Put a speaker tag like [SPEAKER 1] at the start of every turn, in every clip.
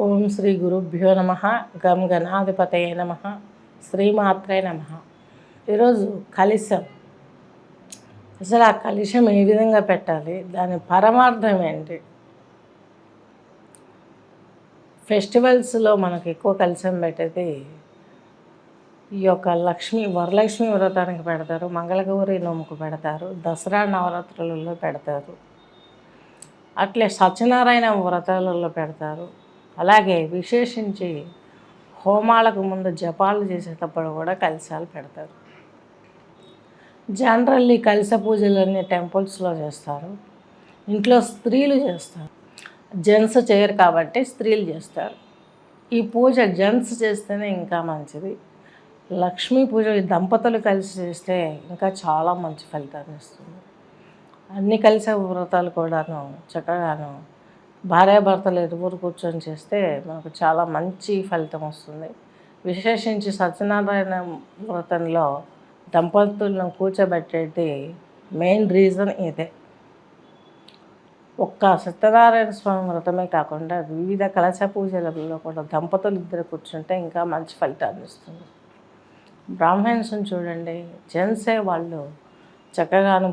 [SPEAKER 1] ఓం శ్రీ గురుభ్యో నమ. గం గణాధిపతయే నమ. శ్రీమాత్రే నమ. ఈరోజు కలశం. అసలు ఆ కలశం ఏ విధంగా పెట్టాలి, దాని పరమార్థం ఏంటి? ఫెస్టివల్స్లో మనకు ఎక్కువ కలశం పెట్టేది ఈ యొక్క వరలక్ష్మి వ్రతానికి పెడతారు, మంగళగౌరి నోముకు పెడతారు, దసరా నవరాత్రులలో పెడతారు, అట్లే సత్యనారాయణ వ్రతాలలో పెడతారు. అలాగే విశేషించి హోమాలకు ముందు జపాలు చేసేటప్పుడు కూడా కలశాలు పెడతారు. జనరల్లీ కలశ పూజలన్నీ టెంపుల్స్లో చేస్తారు, ఇంట్లో స్త్రీలు చేస్తారు. జెంట్స్ చేయరు కాబట్టి స్త్రీలు చేస్తారు. ఈ పూజ జెంట్స్ చేస్తేనే ఇంకా మంచిది. లక్ష్మీ పూజ దంపతులు కలిసి చేస్తే ఇంకా చాలా మంచి ఫలితాన్ని ఇస్తుంది. అన్ని కలశ వ్రతాలు కూడాను చక్కగాను భార్యాభర్తలు ఇరువురు కూర్చొని చేస్తే మనకు చాలా మంచి ఫలితం వస్తుంది. విశేషించి సత్యనారాయణ వ్రతంలో దంపతులను కూర్చోబెట్టేది మెయిన్ రీజన్ ఇదే. ఒక్క సత్యనారాయణ స్వామి వ్రతమే కాకుండా వివిధ కలశ పూజలలో కూడా దంపతులు ఇద్దరు కూర్చుంటే ఇంకా మంచి ఫలితాన్ని ఇస్తుంది. బ్రాహ్మణ్స్ని చూడండి, జెంట్సే వాళ్ళు చక్కగాను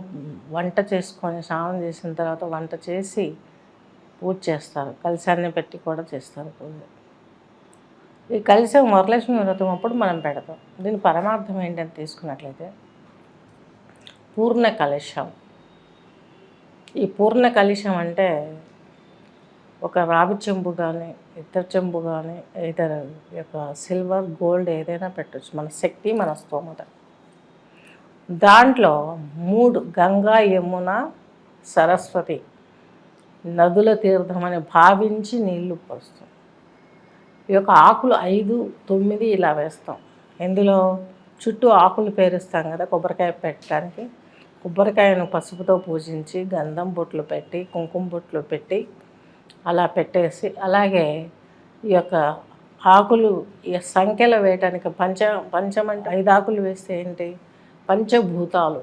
[SPEAKER 1] వంట చేసుకొని స్నానం చేసిన తర్వాత వంట చేసి పూజ చేస్తారు, కలశాన్ని పెట్టి కూడా చేస్తారు పూజ. ఈ కలశం వరలక్ష్మి వ్రతం అప్పుడు మనం పెడతాం. దీని పరమార్థం ఏంటని తీసుకున్నట్లయితే పూర్ణ కలశం. ఈ పూర్ణ కలశం అంటే ఒక రావి చెంబు కానీ ఇతర చెంబు కానీ ఇతర యొక్క సిల్వర్ గోల్డ్ ఏదైనా పెట్టచ్చు, మన శక్తి మన స్తోమత. దాంట్లో 3 గంగా యమున సరస్వతి నదుల తీర్థమని భావించి నీళ్లు పోస్తాం. ఈ యొక్క ఆకులు 5, 9 ఇలా వేస్తాం. ఇందులో చుట్టూ ఆకులు పేరుస్తాం కదా కొబ్బరికాయ పెట్టడానికి. కొబ్బరికాయను పసుపుతో పూజించి గంధం బొట్లు పెట్టి కుంకుమ బొట్లు పెట్టి అలా పెట్టేసి, అలాగే ఈ యొక్క ఆకులు ఈ సంఖ్యలో వేయటానికి పంచమంటే 5 ఆకులు వేస్తే ఏంటి, పంచభూతాలు.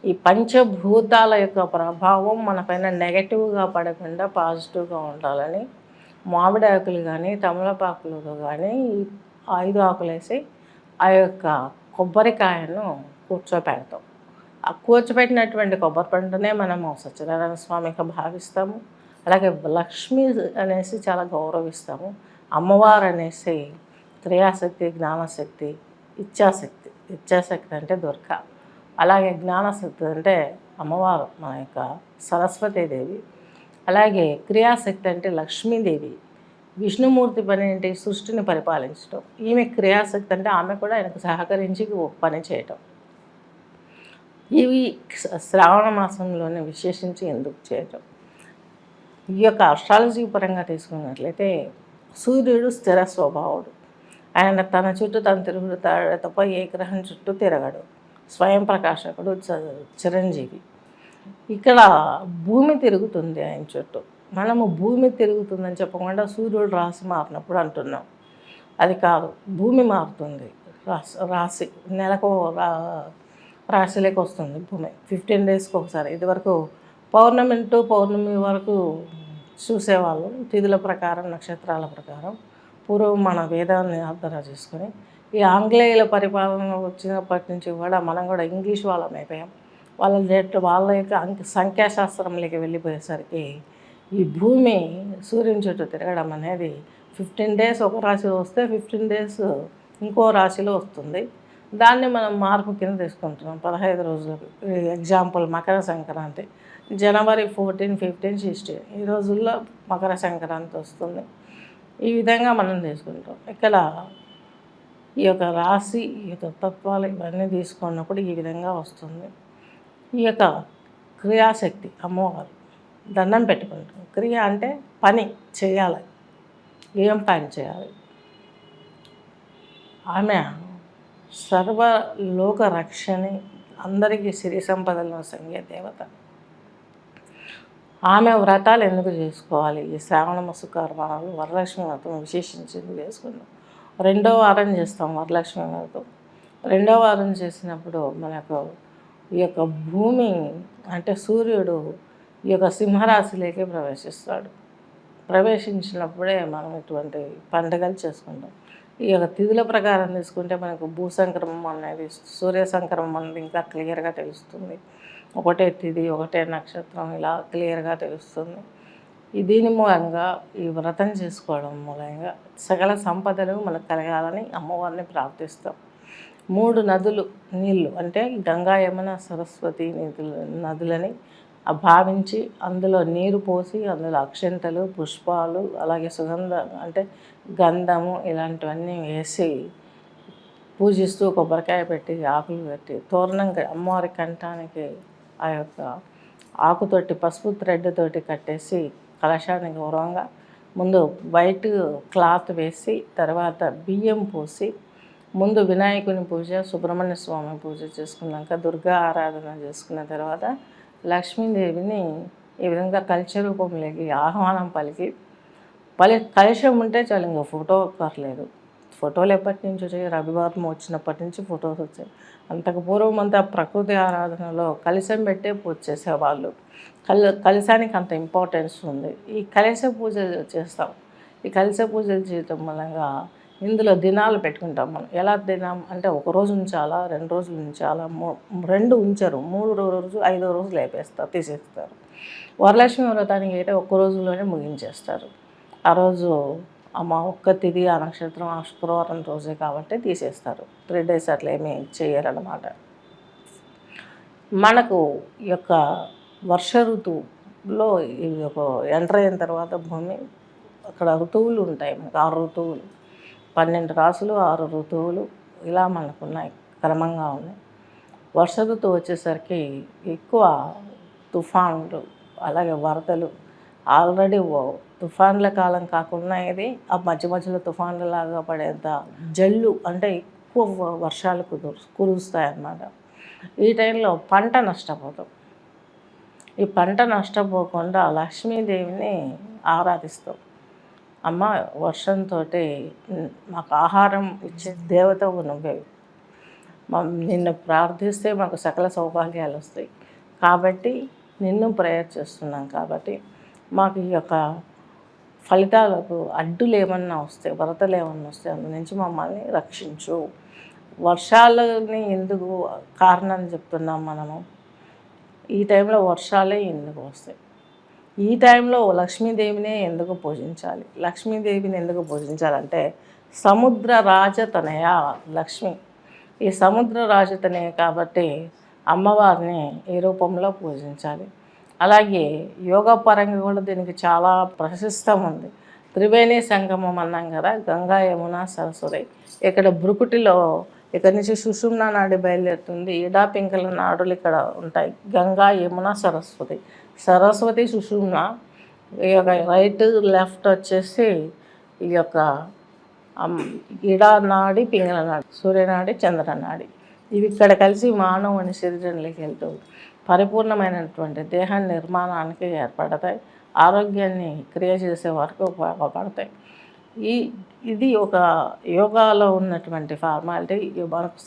[SPEAKER 1] ఈ పంచభూతాల యొక్క ప్రభావం మన పైన నెగటివ్గా పడకుండా పాజిటివ్గా ఉండాలని మామిడి ఆకులు కానీ తమలపాకులు కానీ 5 ఆకులు వేసి ఆ యొక్క కొబ్బరికాయను కూర్చోపెడతాం. ఆ కూర్చోపెట్టినటువంటి కొబ్బరి పండునే మనము సత్యనారాయణ స్వామిగా భావిస్తాము. అలాగే లక్ష్మి అనేసి చాలా గౌరవిస్తాము. అమ్మవారు అనేసి క్రియాశక్తి, జ్ఞానశక్తి, ఇచ్ఛాశక్తి. ఇచ్ఛాశక్తి అంటే దుర్గ, అలాగే జ్ఞానశక్తి అంటే అమ్మవారు మన యొక్క సరస్వతీదేవి. అలాగే క్రియాశక్తి అంటే లక్ష్మీదేవి. విష్ణుమూర్తి పని ఏంటి, సృష్టిని పరిపాలించడం. ఈమె క్రియాశక్తి అంటే ఆమె కూడా ఆయనకు సహకరించి పని చేయటం. ఇవి శ్రావణ మాసంలోనే విశేషించి ఎందుకు చేయటం. ఈ యొక్క అస్ట్రాలజీ పరంగా తీసుకున్నట్లయితే సూర్యుడు స్థిర స్వభావుడు. ఆయన తన చుట్టూ తను తిరుగుతాడు తప్ప ఏ గ్రహం చుట్టూ తిరగడు. స్వయం ప్రకాశకుడు, చిరంజీవి. ఇక్కడ భూమి తిరుగుతుంది ఆయన చుట్టూ. మనము భూమి తిరుగుతుందని చెప్పకుండా సూర్యుడు రాశి మారినప్పుడు అంటున్నాం. అది కాదు, భూమి మారుతుంది. రాశి నెలకు రాశిలోకి వస్తుంది భూమి 15 డేస్కి ఒకసారి. ఇదివరకు పౌర్ణమి టు పౌర్ణమి వరకు చూసేవాళ్ళు తిథుల ప్రకారం, నక్షత్రాల ప్రకారం. పూర్వం మన వేదాన్ని ఆధార చేసుకొని ఈ ఆంగ్లేయుల పరిపాలన వచ్చినప్పటి నుంచి కూడా మనం కూడా ఇంగ్లీష్ వాళ్ళం అయిపోయాం. వాళ్ళ యొక్క సంఖ్యాశాస్త్రంలోకి వెళ్ళిపోయేసరికి ఈ భూమి సూర్యుని చుట్టూ తిరగడం అనేది 15 డేస్ ఒక రాశిలో వస్తే 15 డేస్ ఇంకో రాశిలో వస్తుంది. దాన్ని మనం మార్పు కింద తీసుకుంటున్నాం 15 రోజులకు. ఎగ్జాంపుల్ మకర సంక్రాంతి జనవరి 14, 15, 16 ఈ రోజుల్లో మకర సంక్రాంతి వస్తుంది. ఈ విధంగా మనం తీసుకుంటాం. ఇక్కడ ఈ యొక్క రాశి, ఈ యొక్క తత్వాలు ఇవన్నీ తీసుకున్నప్పుడు ఈ విధంగా వస్తుంది. ఈ యొక్క క్రియాశక్తి అమ్మవారు దండం పెట్టుకుంటాం. క్రియ అంటే పని చేయాలి, ఏం పని చేయాలి. ఆమె సర్వలోక రక్షణి, అందరికీ సిరి సంపదలను సంగే దేవత. ఆమె వ్రతాలు ఎందుకు చేసుకోవాలి? ఈ శ్రావణ మాస కర్మాలు వరలక్ష్మి వ్రతం విశేషించింది చేసుకుందాం. 2వ వారం చేస్తాం వరలక్ష్మి వ్రతం. 2వ వారం చేసినప్పుడు మనకు ఈ యొక్క భూమి అంటే సూర్యుడు ఈ యొక్క సింహరాశిలోకి ప్రవేశిస్తాడు. ప్రవేశించినప్పుడే మనం ఇటువంటి పండుగలు చేసుకుంటాం. ఈ యొక్క తిథుల ప్రకారం తీసుకుంటే మనకు భూసంక్రమం అనేది, సూర్య సంక్రమం అనేది ఇంకా క్లియర్గా తెలుస్తుంది. ఒకటే తిథి, ఒకటే నక్షత్రం, ఇలా క్లియర్గా తెలుస్తుంది. దీని మూలంగా ఈ వ్రతం చేసుకోవడం మూలంగా సకల సంపదలు మనకు కలగాలని అమ్మవారిని ప్రార్థిస్తాం. 3 నదులు నీళ్ళు అంటే గంగా, యమున, సరస్వతి నదులని భావించి అందులో నీరు పోసి అందులో అక్షంతలు, పుష్పాలు, అలాగే సుగంధ అంటే గంధము ఇలాంటివన్నీ వేసి పూజిస్తూ కొబ్బరికాయ పెట్టి ఆకులు పెట్టి తోరణం అమ్మవారి కంఠానికి ఆ యొక్క ఆకుతోటి పసుపు థ్రెడ్ తోటి కట్టేసి కలశానికి గౌరవంగా ముందు వైట్ క్లాత్ వేసి తర్వాత బియ్యం పోసి ముందు వినాయకుని పూజ, సుబ్రహ్మణ్య స్వామి పూజ చేసుకున్నాక దుర్గా ఆరాధన చేసుకున్న తర్వాత లక్ష్మీదేవిని ఈ విధంగా కలశ రూపంలోకి ఆహ్వానం పలికి కలశం ఉంటే చాలు, ఇంకా ఫోటో అక్కర్లేదు. ఫోటోలు ఎప్పటి నుంచి వచ్చాయి? రవివారం వచ్చినప్పటి నుంచి ఫోటోస్ వచ్చాయి. అంతకు పూర్వం అంతా ప్రకృతి ఆరాధనలో కలశం పెట్టే పూజ చేసేవాళ్ళు. కలశానికి అంత ఇంపార్టెన్స్ ఉంది. ఈ కలశ పూజలు చేస్తాం. ఈ కలశ పూజలు చేయటం మూలంగా ఇందులో దినాలు పెట్టుకుంటాం మనం. ఎలా దినం అంటే 1 రోజు ఉంచాలా, 2 రోజులు ఉంచాలా, 2 ఉంచరు, 3వ రోజు 5వ రోజు లేపేస్తారు, తీసేస్తారు. వరలక్ష్మి వ్రతానికి అయితే 1 రోజులోనే ముగించేస్తారు. ఆ రోజు ఒక్క తిథి, ఆ నక్షత్రం, ఆ శుక్రవారం రోజే కాబట్టి తీసేస్తారు. 3 days అట్లా ఏమీ చేయరన్నమాట. మనకు ఈ యొక్క వర్ష ఋతువులో ఈ యొక్క ఎంటర్ అయిన తర్వాత భూమి అక్కడ ఋతువులు ఉంటాయి. మనకు 6 ఋతువులు, 12 రాసులు, 6 ఋతువులు ఇలా మనకున్నాయి, క్రమంగా ఉన్నాయి. వర్ష ఋతువు వచ్చేసరికి ఎక్కువ తుఫాన్లు, అలాగే వరదలు. ఆల్రెడీ తుఫాన్ల కాలం కాకుండా ఇది ఆ మధ్య మధ్యలో తుఫాన్లలాగా పడేంత జల్లు అంటే ఎక్కువ వర్షాలు కురుస్తాయి అన్నమాట. ఈ టైంలో పంట నష్టపోతాం. ఈ పంట నష్టపోకుండా లక్ష్మీదేవిని ఆరాధిస్తాం. అమ్మ వర్షంతో మాకు ఆహారం ఇచ్చే దేవతవు నువ్వే, నిన్ను ప్రార్థిస్తే మాకు సకల సౌభాగ్యాలు వస్తాయి కాబట్టి నిన్ను ప్రేయర్ చేస్తున్నాం. కాబట్టి మాకు ఈ యొక్క ఫలితాలకు అడ్డులు ఏమన్నా వస్తే, వరదలు ఏమన్నా వస్తే అందు నుంచి మమ్మల్ని రక్షించు. వర్షాలని ఎందుకు కారణం చెప్తున్నాం మనము? ఈ టైంలో వర్షాలే ఎందుకు వస్తాయి? ఈ టైంలో లక్ష్మీదేవినే ఎందుకు పూజించాలి? లక్ష్మీదేవిని ఎందుకు పూజించాలంటే సముద్ర రాజతనయ లక్ష్మి. ఈ సముద్ర రాజతనయ కాబట్టి అమ్మవారిని ఈ రూపంలో పూజించాలి. అలాగే యోగా పరంగా కూడా దీనికి చాలా ప్రశస్తం ఉంది. త్రివేణి సంగమం అన్నాం కదా, గంగా, యమున, సరస్వతి. ఇక్కడ బ్రుకుటిలో ఇక్కడ నుంచి సుషుమ్నా నాడి బయలుదేరుతుంది. ఈడా పింగళ నాడులు ఇక్కడ ఉంటాయి. గంగా, యమున, సరస్వతి. సరస్వతి, సుషుమ్న, ఈ యొక్క రైట్ లెఫ్ట్ వచ్చేసి ఈ యొక్క ఈడా నాడి, పింగళ నాడి, సూర్యనాడి, చంద్రనాడి. ఇవి ఇక్కడ కలిసి మానవుని శరీరంలోకి వెళ్తూ పరిపూర్ణమైనటువంటి దేహ నిర్మాణానికి ఏర్పడతాయి. ఆరోగ్యాన్ని క్రియ చేసే వరకు ఉపయోగపడతాయి. ఇది ఒక యోగాలో ఉన్నటువంటి ఫార్మాలిటీ. మనకు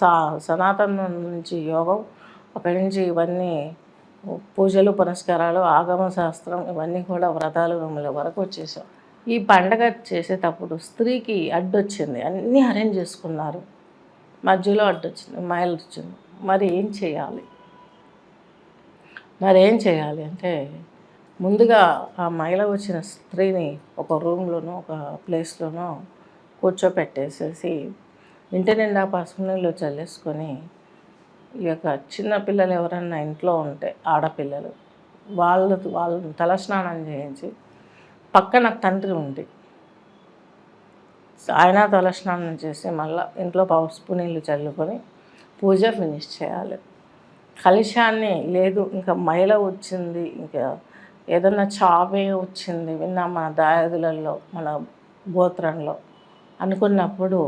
[SPEAKER 1] సనాతనం నుంచి యోగం, అక్కడి నుంచి ఇవన్నీ పూజలు, పునస్కారాలు, ఆగమ శాస్త్రం, ఇవన్నీ కూడా వ్రతాలు వరకు వచ్చేసాం. ఈ పండగ చేసేటప్పుడు స్త్రీకి అడ్డొచ్చింది, అన్నీ అరేంజ్ చేసుకున్నారు, మధ్యలో అడ్డొచ్చింది, మైలు వచ్చింది. మరి ఏం చేయాలి? అంటే ముందుగా ఆ మైల వచ్చిన స్త్రీని ఒక రూమ్లోనో ఒక ప్లేస్లోనో కూర్చోపెట్టేసేసి ఇంటి నిండా పసుపు నీళ్ళు చల్లేసుకొని ఈ యొక్క చిన్నపిల్లలు ఎవరన్నా ఇంట్లో ఉంటే ఆడపిల్లలు వాళ్ళని తలస్నానం చేయించి పక్కన తండ్రి ఉండి ఆయన తలస్నానం చేసి మళ్ళీ ఇంట్లో పసుపు నీళ్ళు చల్లుకొని పూజ ఫినిష్ చేయాలి. కలశాన్ని లేదు ఇంకా మైల వచ్చింది, ఇంకా ఏదన్నా చావే వచ్చింది విన్నా మన దాయాదులలో, మన గోత్రంలో అనుకున్నప్పుడు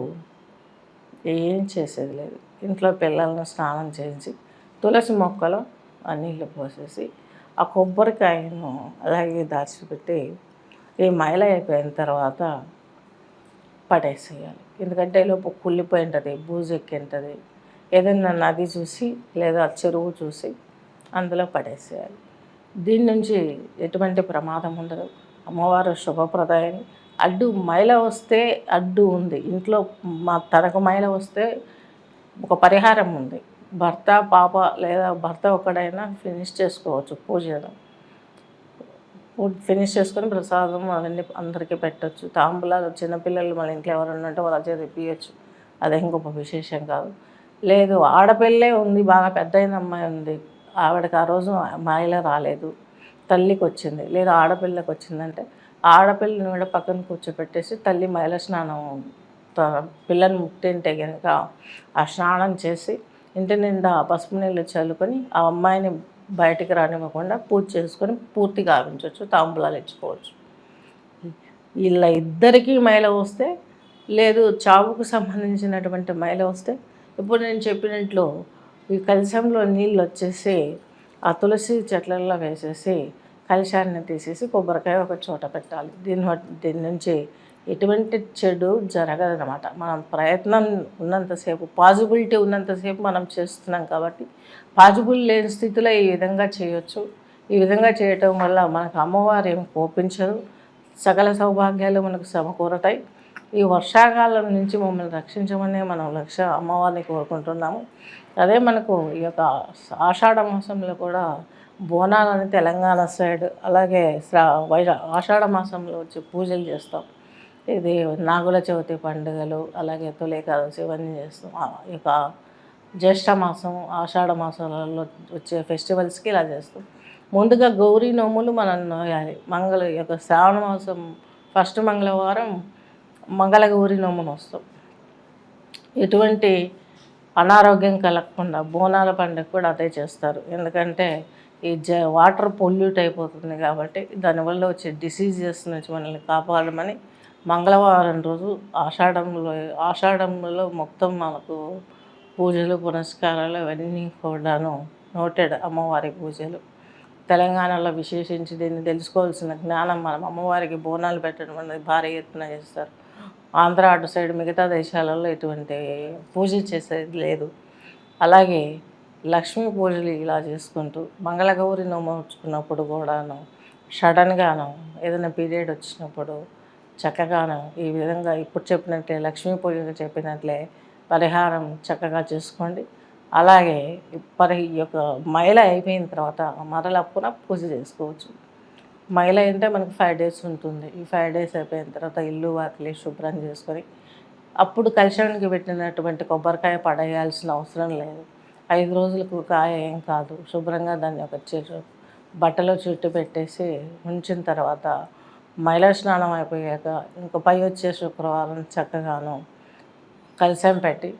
[SPEAKER 1] ఏం చేసేది లేదు. ఇంట్లో పిల్లలను స్నానం చేయించి తులసి మొక్కలో ఆ నీళ్ళు పోసేసి ఆ కొబ్బరికాయను అలాగే దాచిపెట్టి ఈ మైల అయిపోయిన తర్వాత పడేసేయాలి. ఎందుకంటే లోపు కుళ్ళిపోయి ఉంటుంది, బూజు ఎక్కి ఉంటుంది. ఏదైనా నది చూసి లేదా చెరువు చూసి అందులో పడేసేయాలి. దీని నుంచి ఎటువంటి ప్రమాదం ఉండదు. అమ్మవారు శుభప్రదాయని. అడ్డు మైల వస్తే అడ్డు ఉంది ఇంట్లో, తనకు మైల వస్తే ఒక పరిహారం ఉంది. భర్త, పాప లేదా భర్త ఒక్కడైనా ఫినిష్ చేసుకోవచ్చు పూజను. ఫినిష్ చేసుకొని ప్రసాదం అవన్నీ అందరికీ పెట్టచ్చు. తాంబూలాలు చిన్నపిల్లలు మన ఇంట్లో ఎవరైనా ఉంటే వాళ్ళ చేత ఇప్పించచ్చు. అదేం గొప్ప విశేషం కాదు. లేదు ఆడపిల్లే ఉంది, బాగా పెద్దయిన అమ్మాయి ఉంది, ఆవిడకి ఆ రోజు మైల రాలేదు, తల్లికి వచ్చింది, లేదా ఆడపిల్లకి వచ్చిందంటే ఆడపిల్లని కూడా పక్కన కూర్చోపెట్టేసి తల్లి మైల స్నానం పిల్లని ముట్టింటే కనుక ఆ స్నానం చేసి ఇంటి నిండా పసుపు నీళ్ళు చల్లుకొని ఆ అమ్మాయిని బయటికి రానివ్వకుండా పూజ చేసుకొని పూర్తిగా గావించవచ్చు, తాంబూలాలు ఇచ్చుకోవచ్చు. ఇలా ఇద్దరికీ మైల వస్తే, లేదు చావుకు సంబంధించినటువంటి మైల వస్తే, ఇప్పుడు నేను చెప్పినట్లు ఈ కలశంలో నీళ్ళు వచ్చేసి ఆ తులసి చెట్లలో వేసేసి కలశాన్ని తీసేసి కొబ్బరికాయ ఒక చోట పెట్టాలి. దీని నుంచి ఎటువంటి చెడు జరగదనమాట. మనం ప్రయత్నం ఉన్నంతసేపు, పాజిబిలిటీ ఉన్నంతసేపు మనం చేస్తున్నాం కాబట్టి పాజిబుల్ లేని స్థితిలో ఈ విధంగా చేయొచ్చు. ఈ విధంగా చేయటం వల్ల మనకు అమ్మవారు ఏమి కోపించదు, సకల సౌభాగ్యాలు మనకు సమకూరతాయి. ఈ వర్షాకాలం నుంచి మమ్మల్ని రక్షించమనే మనం అమ్మవారిని కోరుకుంటున్నాము. అదే మనకు ఈ యొక్క ఆషాఢ మాసంలో కూడా బోనాలని తెలంగాణ సైడ్, అలాగే ఆషాఢ మాసంలో వచ్చి పూజలు చేస్తాం. ఇది నాగుల చవితి పండుగలు, అలాగే తొలి ఏకాదశి ఇవన్నీ చేస్తాం. ఇక జ్యేష్ఠ మాసం, ఆషాఢ మాసాలలో వచ్చే ఫెస్టివల్స్కి ఇలా చేస్తాం. ముందుగా గౌరీ నోములు మనం నోయాలి. ఈ యొక్క శ్రావణ మాసం ఫస్ట్ మంగళవారం మంగళ గౌరీ నోమును వస్తాం. ఎటువంటి అనారోగ్యం కలగకుండా బోనాల పండుగ కూడా అదే చేస్తారు. ఎందుకంటే ఈ వాటర్ పొల్యూట్ అయిపోతుంది కాబట్టి దానివల్ల వచ్చే డిసీజెస్ నుంచి మనల్ని కాపాడమని మంగళవారం రోజు ఆషాఢంలో మొత్తం మనకు పూజలు పునస్కారాలు అవన్నీ కూడాను నోటెడ్ అమ్మవారి పూజలు. తెలంగాణలో విశేషించి దీన్ని తెలుసుకోవాల్సిన జ్ఞానం, మనం అమ్మవారికి బోనాలు పెట్టడం అనేది భారీ ఎత్తున చేస్తారు. ఆంధ్ర అటు సైడ్ మిగతా దేశాలలో ఇటువంటి పూజ చేసేది లేదు. అలాగే లక్ష్మీ పూజలు ఇలా చేసుకుంటూ మంగళగౌరి నోముకున్నప్పుడు కూడాను సడన్గాను ఏదైనా పీరియడ్ వచ్చినప్పుడు చక్కగాను ఈ విధంగా ఇప్పుడు చెప్పినట్లే లక్ష్మీ పూజగా చెప్పినట్లే పరిహారం చక్కగా చేసుకోండి. అలాగే ఈ యొక్క మైల అయిపోయిన తర్వాత మరలా పునః పూజ చేసుకోవచ్చు. మైల అంటే మనకు 5 days ఉంటుంది. ఈ 5 days అయిపోయిన తర్వాత ఇల్లు వాకిలి శుభ్రం చేసుకొని అప్పుడు కలశానికి పెట్టినటువంటి కొబ్బరికాయ పడేయాల్సిన అవసరం లేదు. 5 రోజులకు కాయ ఏం కాదు. శుభ్రంగా దాన్ని ఒక బట్టలో చుట్టు పెట్టేసి ఉంచిన తర్వాత మైల స్నానం అయిపోయాక ఇంక పై వచ్చే శుక్రవారం చక్కగాను కలశం పెట్టి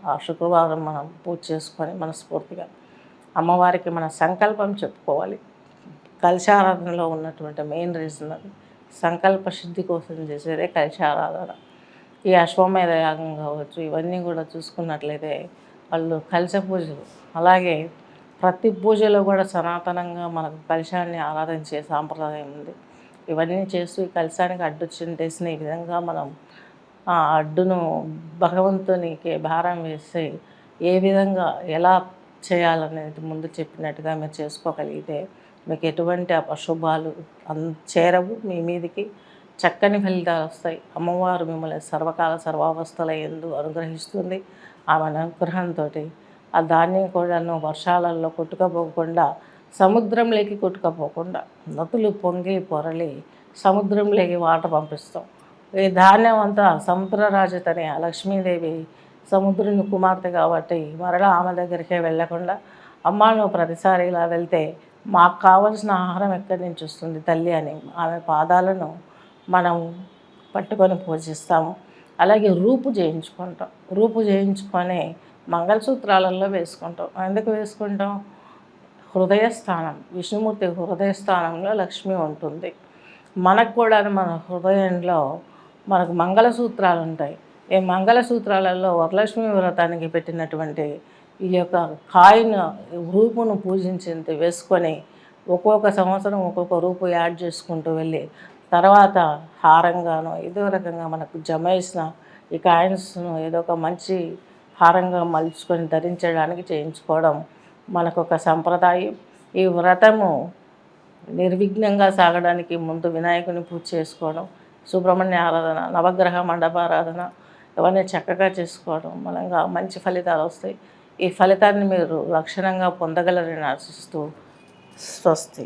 [SPEAKER 1] ఆ శుక్రవారం మనం పూజ చేసుకొని మనస్ఫూర్తిగా అమ్మవారికి మన సంకల్పం చెప్పుకోవాలి. కలశారాధనలో ఉన్నటువంటి మెయిన్ రీజన్ అది. సంకల్ప సిద్ధి కోసం చేసేదే కలశారాధన. ఈ అశ్వమేధ యాగం కావచ్చు, ఇవన్నీ కూడా చూసుకున్నట్లయితే వాళ్ళు కలశ పూజలు, అలాగే ప్రతి పూజలో కూడా సనాతనంగా మనకు కలశాన్ని ఆరాధించే సాంప్రదాయం ఉంది. ఇవన్నీ చేస్తూ ఈ కలశానికి అడ్డు చింటేసిన ఈ విధంగా మనం ఆ అడ్డును భగవంతునికి భారం వేసి ఏ విధంగా ఎలా చేయాలనేది ముందు చెప్పినట్టుగా మీరు చేసుకోగలిగితే మీకు ఎటువంటి అశుభాలు చేరవు. మీ మీదికి చక్కని ఫలితాలు వస్తాయి. అమ్మవారు మిమ్మల్ని సర్వకాల సర్వావస్థల యందు అనుగ్రహిస్తుంది. ఆమె అనుగ్రహంతో ఆ ధాన్యం కూడాను వర్షాలలో కొట్టుకపోకుండా, సముద్రంలోకి కొట్టుకపోకుండా, నదులు పొంగి పొరలి సముద్రంలోకి వాటర్ పంపిస్తాం. ఈ ధాన్యం అంతా సముద్రరాజతనే లక్ష్మీదేవి సముద్రుని కుమార్తె కాబట్టి మరలా ఆమె దగ్గరికే వెళ్ళకుండా, అమ్మ నువ్వు ప్రతిసారి ఇలా వెళ్తే మాకు కావలసిన ఆహారం ఎక్కడి నుంచి వస్తుంది తల్లి అని ఆమె పాదాలను మనం పట్టుకొని పూజిస్తాము. అలాగే రూపు చేయించుకుంటాం. రూపు చేయించుకొని మంగళసూత్రాలలో వేసుకుంటాం. ఎందుకు వేసుకుంటాం? హృదయస్థానం, విష్ణుమూర్తి హృదయస్థానంలో లక్ష్మి ఉంటుంది. మనకు కూడా మన హృదయంలో మనకు మంగళసూత్రాలు ఉంటాయి. ఈ మంగళసూత్రాలలో వరలక్ష్మి వ్రతానికి పెట్టినటువంటి ఈ యొక్క కాయిన్ రూపును పూజించింది వేసుకొని ఒక్కొక్క సంవత్సరం ఒక్కొక్క రూపు యాడ్ చేసుకుంటూ వెళ్ళి తర్వాత హారంగాను ఏదో రకంగా మనకు జమ చేసిన ఈ కాయిన్స్ను ఏదో ఒక మంచి హారంగా మలుచుకొని ధరించడానికి చేయించుకోవడం మనకు ఒక సంప్రదాయం. ఈ వ్రతము నిర్విఘ్నంగా సాగడానికి ముందు వినాయకుని పూజ చేసుకోవడం, సుబ్రహ్మణ్య ఆరాధన, నవగ్రహ మండపారాధన ఇవన్నీ చక్కగా చేసుకోవడం మూలంగా మంచి ఫలితాలు వస్తాయి. ఈ ఫలితాన్ని మీరు లక్షణంగా పొందగలరని ఆశిస్తూ స్వస్తి.